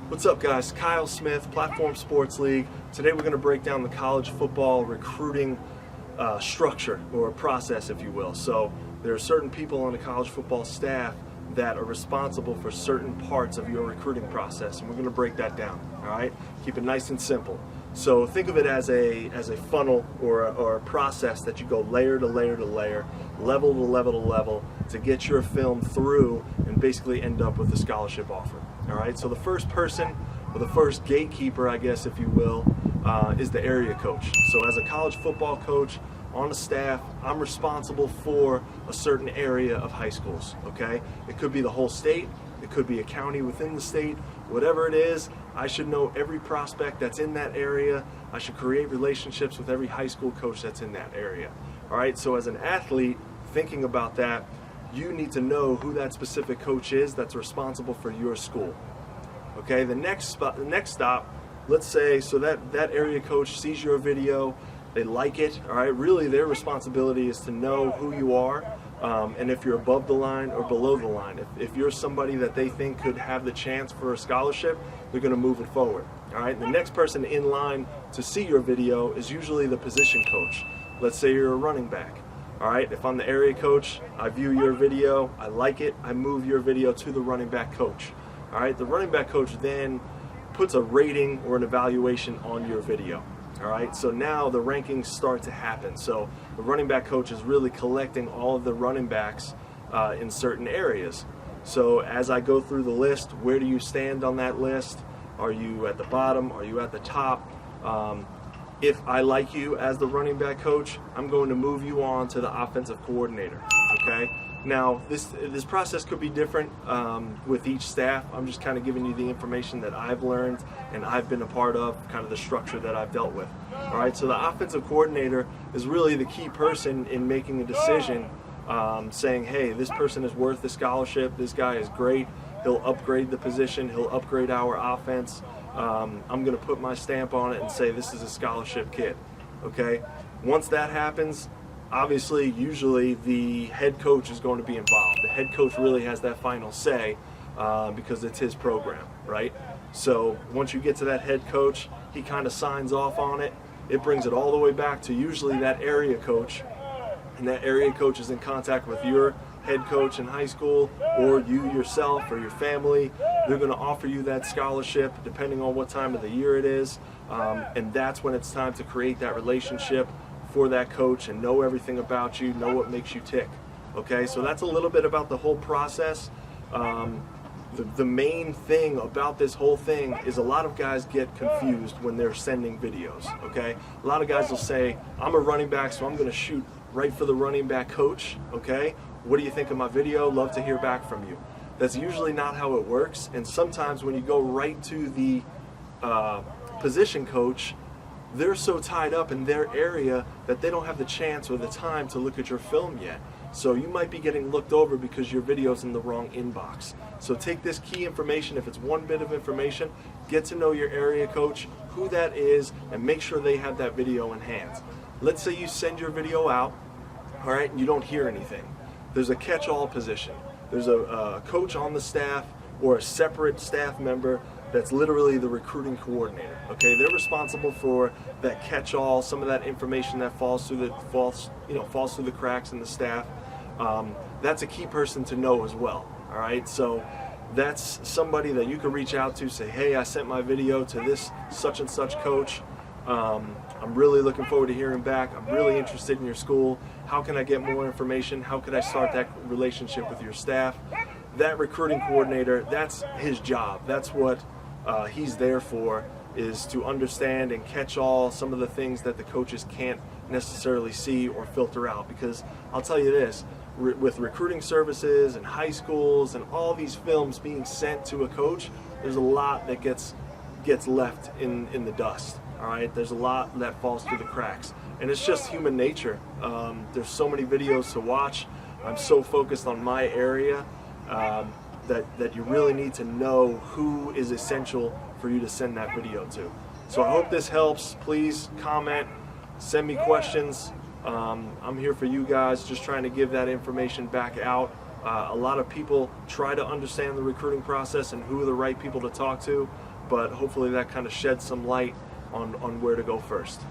What's up, guys? Kyle Smith, Platform Sports League. Today we're going to break down the college football recruiting structure, or process, if you will. So there are certain people on the college football staff that are responsible for certain parts of your recruiting process, and we're going to break that down. All right, keep it nice and simple. So think of it as a funnel or a process that you go layer to layer to layer, level to level to level, to get your film through and basically end up with a scholarship offer. All right, so the first person, or the first gatekeeper, I guess, if you will, is the area coach. So as a college football coach on the staff, I'm responsible for a certain area of high schools, okay? It could be the whole state, it could be a county within the state, whatever it is, I should know every prospect that's in that area. I should create relationships with every high school coach that's in that area. All right, so as an athlete, thinking about that, you need to know who that specific coach is that's responsible for your school. Okay, the next stop, let's say, so that area coach sees your video, they like it, all right? Really, their responsibility is to know who you are, and if you're above the line or below the line. If you're somebody that they think could have the chance for a scholarship, they're going to move it forward, all right? The next person in line to see your video is usually the position coach. Let's say you're a running back, all right? If I'm the area coach, I view your video, I like it, I move your video to the running back coach, all right? The running back coach then puts a rating or an evaluation on your video. All right, so now the rankings start to happen. So the running back coach is really collecting all of the running backs in certain areas. So as I go through the list, where do you stand on that list? Are you at the bottom? Are you at the top? If I like you as the running back coach, I'm going to move you on to the offensive coordinator, okay? Now, this process could be different with each staff. I'm just kind of giving you the information that I've learned and I've been a part of, kind of the structure that I've dealt with. All right, so the offensive coordinator is really the key person in making a decision, saying, hey, this person is worth the scholarship, this guy is great, he'll upgrade the position, he'll upgrade our offense. I'm going to put my stamp on it and say this is a scholarship kid, okay? Once that happens, obviously, usually the head coach is going to be involved. The head coach really has that final say because it's his program, right? So once you get to that head coach, he kind of signs off on it. It brings it all the way back to usually that area coach, and that area coach is in contact with your head coach in high school, or you yourself or your family. They're going to offer you that scholarship depending on what time of the year it is, and that's when it's time to create that relationship for that coach and know everything about you, know what makes you tick. Okay, so that's a little bit about the whole process. The main thing about this whole thing is a lot of guys get confused when they're sending videos, okay? A lot of guys will say, I'm a running back, so I'm gonna shoot right for the running back coach, okay? What do you think of my video? Love to hear back from you. That's usually not how it works, and sometimes when you go right to the position coach, they're so tied up in their area that they don't have the chance or the time to look at your film yet. So you might be getting looked over because your video's in the wrong inbox. So take this key information, if it's one bit of information, get to know your area coach, who that is, and make sure they have that video in hand. Let's say you send your video out, all right, and you don't hear anything. There's a catch-all position. There's a coach on the staff or a separate staff member that's literally the recruiting coordinator. Okay, they're responsible for that catch-all, some of that information that falls through the cracks in the staff. That's a key person to know as well. All right, so that's somebody that you can reach out to. Say, hey, I sent my video to this such and such coach. I'm really looking forward to hearing back. I'm really interested in your school. How can I get more information? How could I start that relationship with your staff? That recruiting coordinator, that's his job. That's what he's there for, is to understand and catch all some of the things that the coaches can't necessarily see or filter out. Because I'll tell you this, with recruiting services and high schools and all these films being sent to a coach, there's a lot that gets left in the dust. All right, there's a lot that falls through the cracks, and it's just human nature. There's so many videos to watch. I'm so focused on my area that you really need to know who is essential for you to send that video to. So I hope this helps. Please comment, send me questions. I'm here for you guys, just trying to give that information back out. A lot of people try to understand the recruiting process and who are the right people to talk to, but hopefully that kind of sheds some light on where to go first.